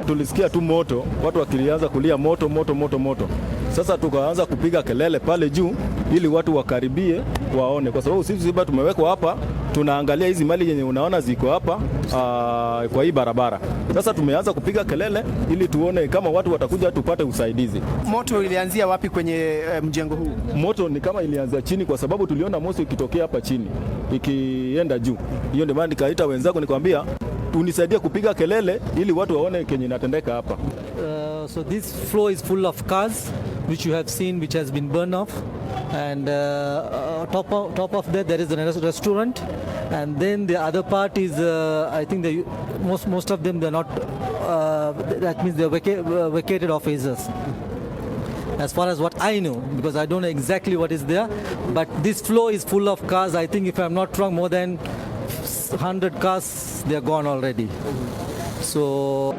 Tulisikia tu moto, watu wakilianza kulia moto moto moto moto. Sasa tukaanza kupiga kelele pale juu ili watu wakaribie waone, kwa sababu sisi tumewekwa hapa tunaangalia hizi mali yenye unaona ziko hapa kwa hii barabara. Sasa tumeanza kupiga kelele ili tuone kama watu watakuja tupate usaidizi. Moto ilianzia wapi kwenye mjengo huu? Moto ni kama ilianzia chini, kwa sababu tuliona moto ikitokea hapa chini ikienda juu. Hiyo ndio maana nikaita wenzako nikwambia unisaidie kupiga kelele ili watu waone kenye inatendeka hapa. So this floor is full of cars which you have seen, which has been burned off, and top of that there is a restaurant, and then the other part is I think most of them they're not that means they're vacated offices. As far as what I know, because I don't know exactly what is there, but this floor is full of cars. I think if I'm not wrong, more than 100 cars they are gone already. So